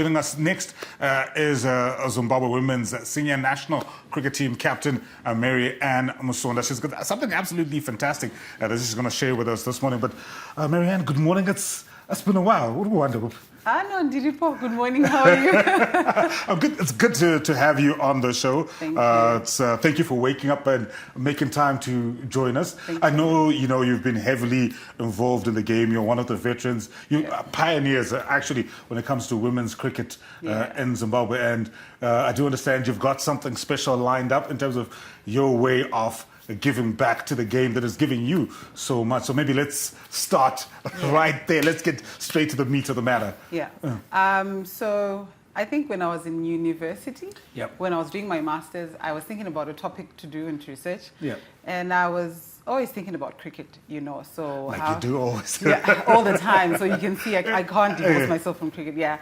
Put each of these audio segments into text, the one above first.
joining us next is Zimbabwe women's senior national cricket team captain, Mary-Ann Musonda. She's got something absolutely fantastic that she's going to share with us this morning. But Mary-Ann, good morning. It's been a while. What do we wonder? No, Ndiripo. Good morning. How are you? I'm good. It's good to have you on the show. Thank you. Thank you for waking up and making time to join us. I know you've been heavily involved in the game. You're one of the veterans. You are pioneers, actually, when it comes to women's cricket in Zimbabwe. And I do understand you've got something special lined up in terms of your way of giving back to the game that is giving you so much. So maybe let's start right there. Let's get straight to the meat of the matter. So I think when I was in university, when I was doing my master's, I was thinking about a topic to do and to research. And I was always thinking about cricket, so like you do always. all the time. So you can see I can't divorce myself from cricket.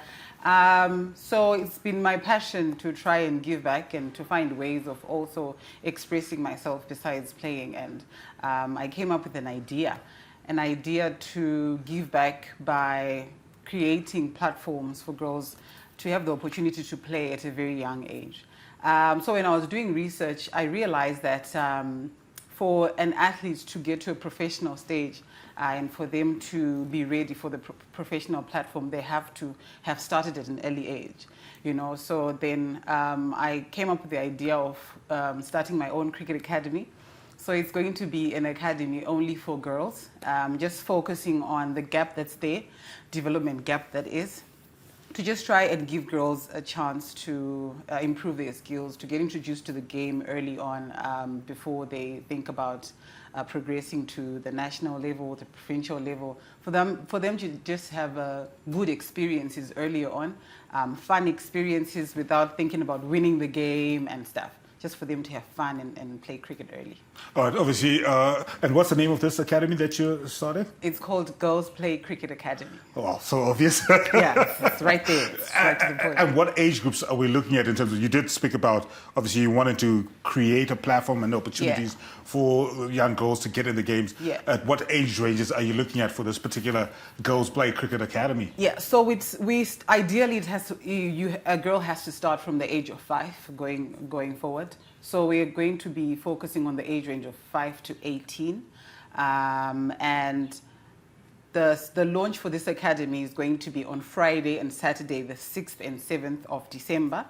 So it's been my passion to try and give back and to find ways of also expressing myself besides playing. And I came up with an idea to give back by creating platforms for girls to have the opportunity to play at a very young age. So when I was doing research, I realized that for an athlete to get to a professional stage and for them to be ready for the professional platform, they have to have started at an early age. So then I came up with the idea of starting my own cricket academy. So it's going to be an academy only for girls, just focusing on the gap that's there, development gap that is, to just try and give girls a chance to improve their skills, to get introduced to the game early on before they think about progressing to the national level, the provincial level, for them to just have good experiences earlier on, fun experiences without thinking about winning the game and stuff. Just for them to have fun and play cricket early. All right, obviously. And what's the name of this academy that you started? It's called Girls Play Cricket Academy. Well, so obvious. It's right there. It's right to the point. And what age groups are we looking at in terms of, you did speak about, obviously you wanted to create a platform and opportunities for young girls to get in the games. At what age ranges are you looking at for this particular Girls Play Cricket Academy? So ideally it has to, a girl has to start from the age of 5 going forward. So we're going to be focusing on the age range of 5 to 18. And the launch for this academy is going to be on Friday and Saturday, the 6th and 7th of December.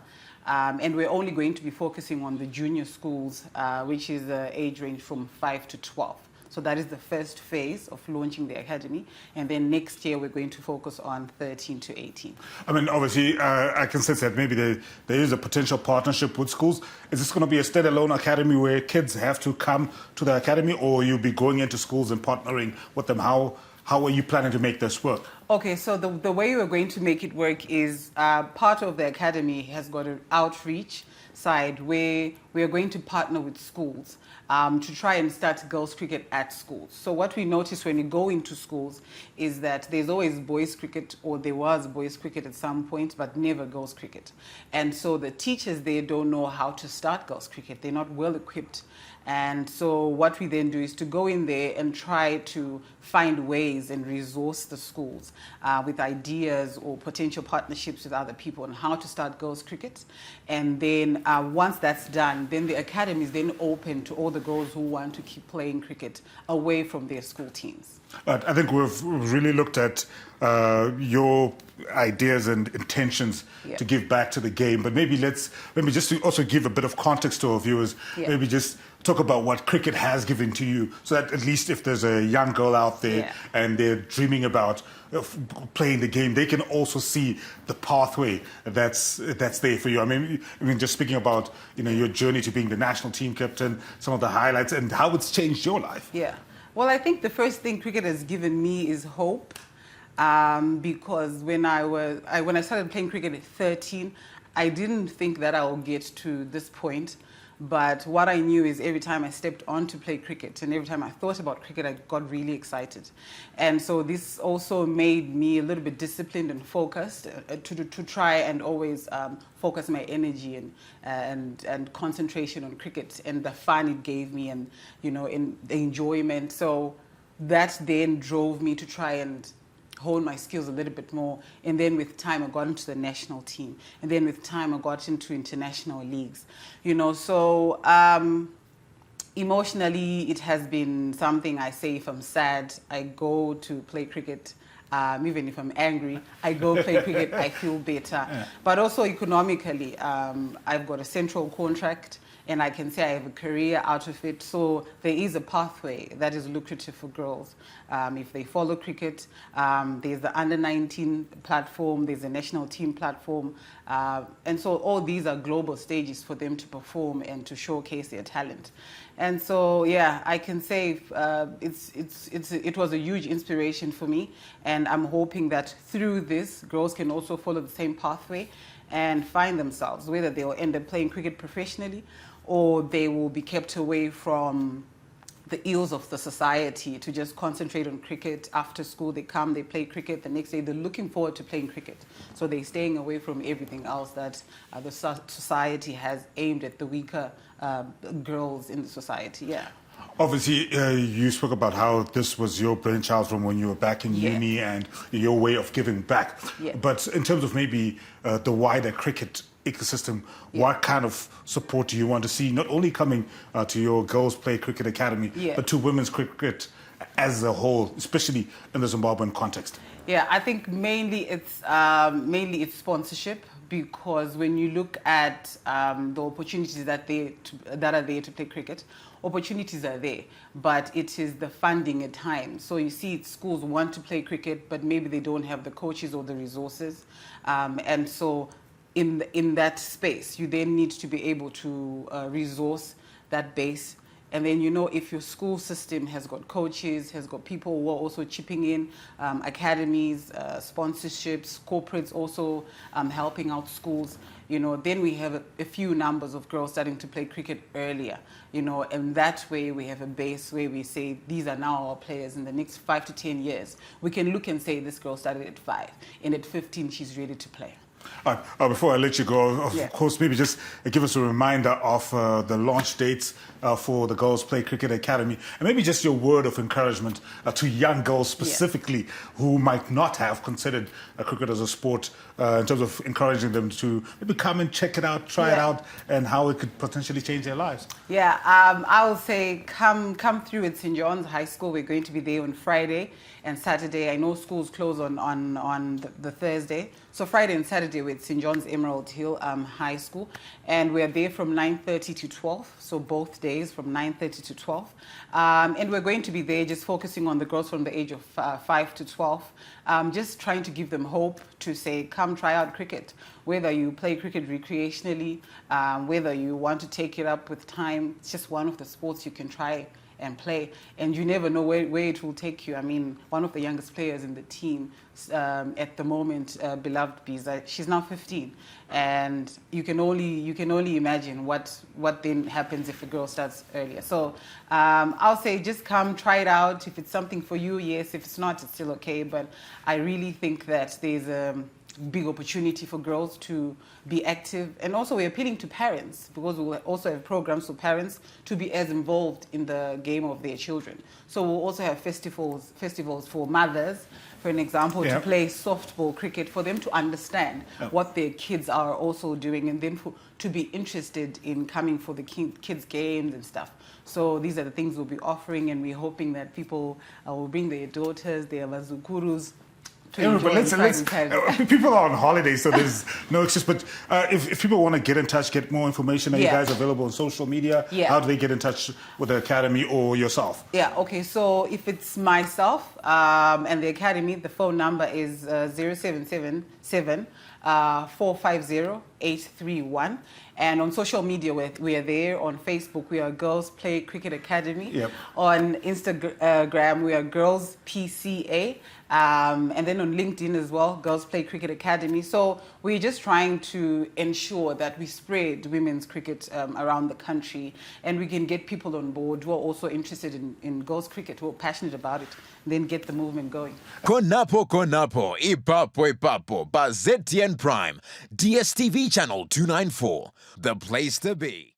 And we're only going to be focusing on the junior schools, which is the age range from 5 to 12. So that is the first phase of launching the academy. And then next year, we're going to focus on 13 to 18. I mean, obviously, I can sense that maybe there is a potential partnership with schools. Is this going to be a standalone academy where kids have to come to the academy, or you'll be going into schools and partnering with them? How are you planning to make this work? Okay, so the way we're going to make it work is part of the academy has got an outreach side where we are going to partner with schools to try and start girls cricket at schools. So what we notice when we go into schools is that there's always boys cricket, or there was boys cricket at some point, but never girls cricket. And so the teachers there don't know how to start girls cricket. They're not well equipped. And so what we then do is to go in there and try to find ways and resource the schools with ideas or potential partnerships with other people on how to start girls cricket. And then once that's done, then the academy is then open to all the girls who want to keep playing cricket away from their school teams. I think we've really looked at your ideas and intentions to give back to the game, but maybe just to also give a bit of context to our viewers, maybe just talk about what cricket has given to you, so that at least if there's a young girl out there and they're dreaming about playing the game, they can also see the pathway that's there for you. I mean, just speaking about your journey to being the national team captain, some of the highlights and how it's changed your life. Well, I think the first thing cricket has given me is hope, because when I started playing cricket at 13, I didn't think that I would get to this point. But what I knew is every time I stepped on to play cricket and every time I thought about cricket, I got really excited. And so this also made me a little bit disciplined and focused to try and always focus my energy and concentration on cricket and the fun it gave me and, in the enjoyment. So that then drove me to try and hone my skills a little bit more. And then with time, I got into the national team. And then with time, I got into international leagues. So emotionally, it has been something I say if I'm sad, I go to play cricket. Even if I'm angry, I go play cricket, I feel better. Yeah. But also economically, I've got a central contract, and I can say I have a career out of it. So there is a pathway that is lucrative for girls. If they follow cricket, there's the under-19 platform, there's a national team platform. And so all these are global stages for them to perform and to showcase their talent. And so, yeah, I can say it was a huge inspiration for me. And I'm hoping that through this, girls can also follow the same pathway and find themselves, whether they'll end up playing cricket professionally or they will be kept away from the ills of the society to just concentrate on cricket. After school, they come, they play cricket. The next day, they're looking forward to playing cricket. So they're staying away from everything else that the society has aimed at the weaker girls in the society. Yeah. Obviously, you spoke about how this was your brainchild from when you were back in uni and your way of giving back. Yeah. But in terms of maybe the wider cricket ecosystem, what kind of support do you want to see, not only coming to your Girls Play Cricket Academy, but to women's cricket as a whole, especially in the Zimbabwean context? Yeah, I think mainly it's sponsorship, because when you look at the opportunities that are there to play cricket, opportunities are there, but it is the funding at times. So you see schools want to play cricket, but maybe they don't have the coaches or the resources. And so in that space, you then need to be able to resource that base. And then, if your school system has got coaches, has got people who are also chipping in, academies, sponsorships, corporates also helping out schools, then we have a few numbers of girls starting to play cricket earlier, and that way we have a base where we say, these are now our players in the next 5 to 10 years. We can look and say, this girl started at 5, and at 15, she's ready to play. Before I let you go, of course, maybe just give us a reminder of the launch dates for the Girls Play Cricket Academy, and maybe just your word of encouragement to young girls specifically who might not have considered cricket as a sport, in terms of encouraging them to maybe come and check it out, try it out, and how it could potentially change their lives. Yeah, I will say come through at St. John's High School. We're going to be there on Friday and Saturday. I know schools close on the Thursday. So Friday and Saturday we're at St. John's Emerald Hill High School. And we're there from 9:30 to 12. So both days from 9:30 to 12. And we're going to be there just focusing on the girls from the age of 5 to 12. Just trying to give them hope to say, come try out cricket. Whether you play cricket recreationally, whether you want to take it up with time, it's just one of the sports you can try and play, and you never know where it will take you. I mean, one of the youngest players in the team at the moment, beloved Biza, she's now 15, and you can only imagine what then happens if a girl starts earlier. So I'll say just come try it out. If it's something for you, yes. If it's not, it's still okay. But I really think that there's a big opportunity for girls to be active, and also we're appealing to parents, because we'll also have programs for parents to be as involved in the game of their children. So we'll also have festivals for mothers, for an example, to play softball cricket, for them to understand what their kids are also doing, and then to be interested in coming for the kids' games and stuff. So these are the things we'll be offering, and we're hoping that people will bring their daughters, their vazukurus, people are on holiday, so there's no excuse. But if people want to get in touch, get more information, are you guys available on social media? How do they get in touch with the academy or yourself? Okay, so if it's myself and the academy, the phone number is 0777 450 831. And on social media, we are there. On Facebook, we are Girls Play Cricket Academy. On Instagram, we are Girls PCA. And then on LinkedIn as well, Girls Play Cricket Academy. So we're just trying to ensure that we spread women's cricket around the country, and we can get people on board who are also interested in girls cricket, who are passionate about it, and then get the movement going. Konapo, ipapo, ba ZTN Prime, DSTV channel 294, the place to be.